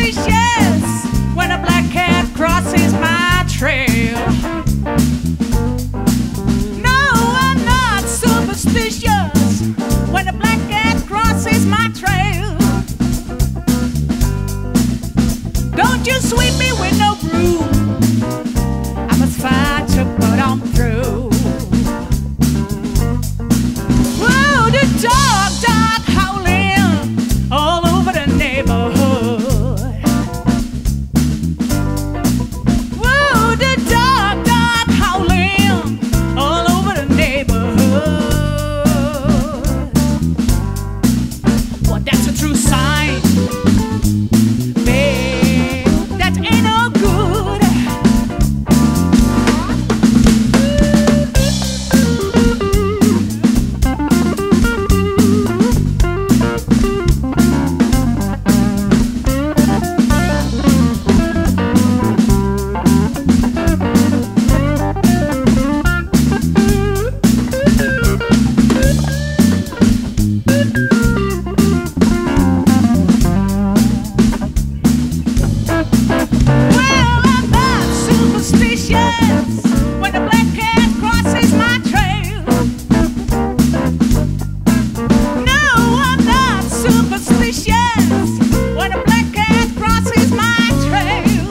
superstitious when a black cat crosses my trail. No, I'm not superstitious when a black cat crosses my trail. Don't you sweep me with no broom. I must fight to put on through. Whoa, the dog howling all over the neighborhood. Whoa, the dog howling all over the neighborhood. Well, that's a true sign. When a black cat crosses my trail. No, I'm not superstitious when a black cat crosses my trail.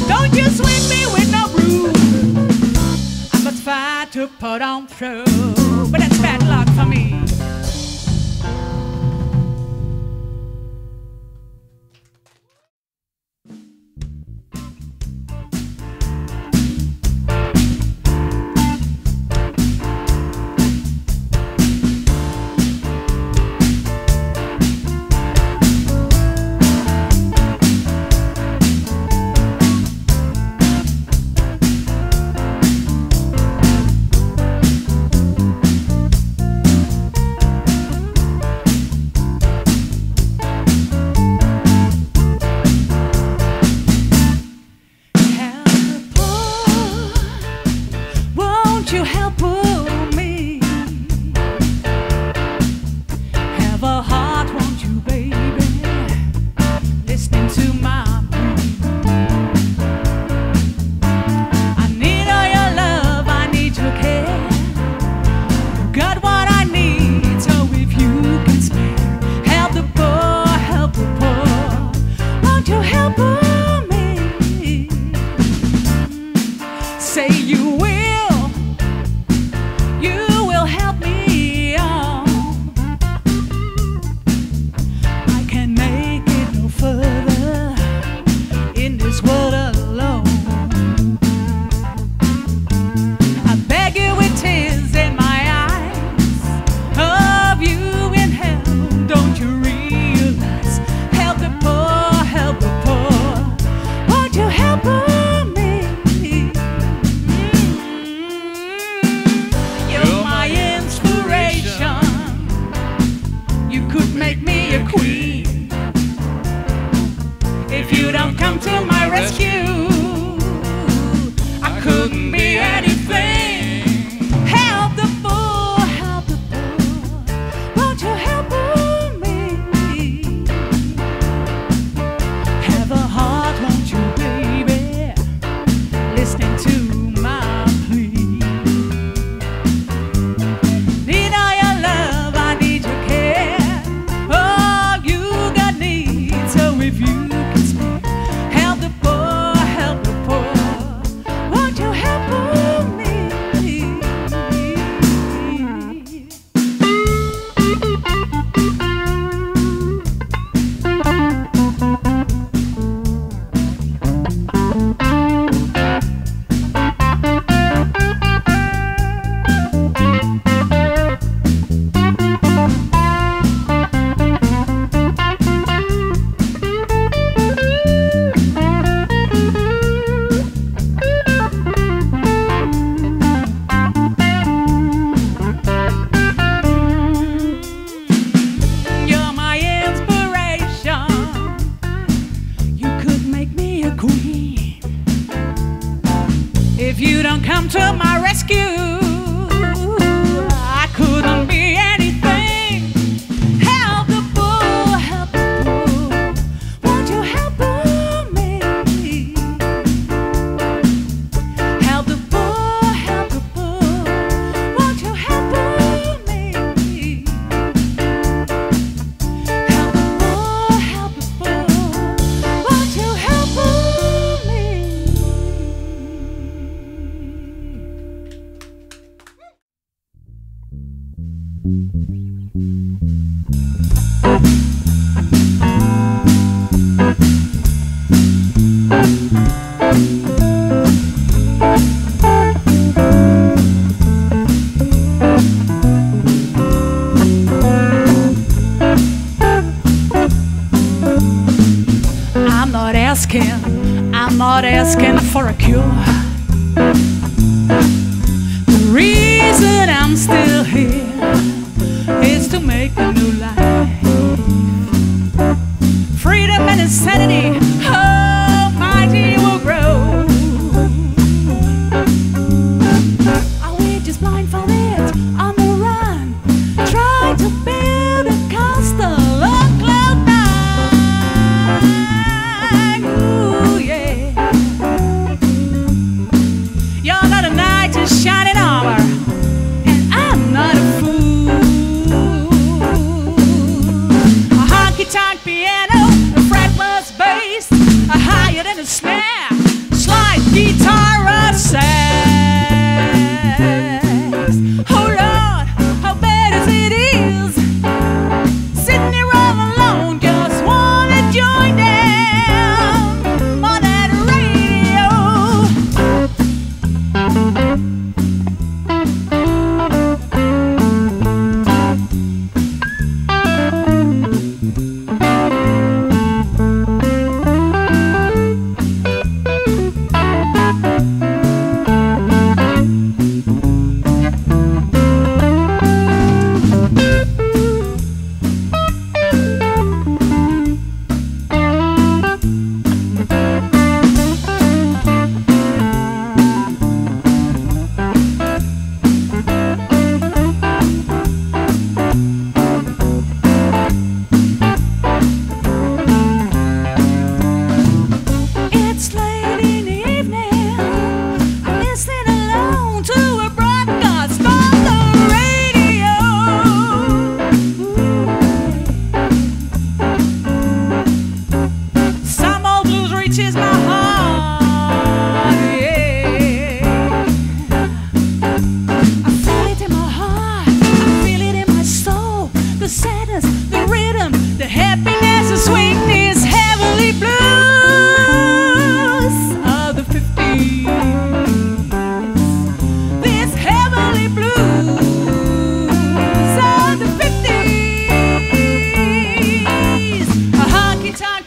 Don't you sweep me with no broom. I must fight to put on through. But that's bad luck for me. Say you will help me on. I can't make it no further in this world alone. I beg you with tears in my eyes of you in hell. Don't you realize? Help the poor, help the poor. Won't you help them? Make me a queen. If you don't come to my rescue, I couldn't be anything. Help the poor, help the poor. Won't you help me? Have a heart, won't you, baby? Listening to my plea. Need all your love, I need your care. If you can spare, help the poor, won't you help me? If you don't come to my rescue, I couldn't be anything. Help the poor, help the poor. asking for a cure. The reason I'm still here is to make a new life. Freedom and insanity, oh, mighty will grow. Are we just blindfolded on the run, trying to build a castle of cloud nine? Ooh, yeah. You're not a knight in shining armor, and I'm not a fool. A honky-tonk piano, a fretless bass, a higher than a snare, slide guitar or sax. Oh Lord, how bad as it is, sitting here all alone, just wanna join them on that radio. It's late in the evening, I'm listening alone to a broadcast on the radio. Some old blues reaches my heart, yeah. I feel it in my heart, I feel it in my soul. The sadness, the rhythm, the happiness, the sweetness, heavenly blues of the 50s. This heavenly blues of the 50s. A honky-tonk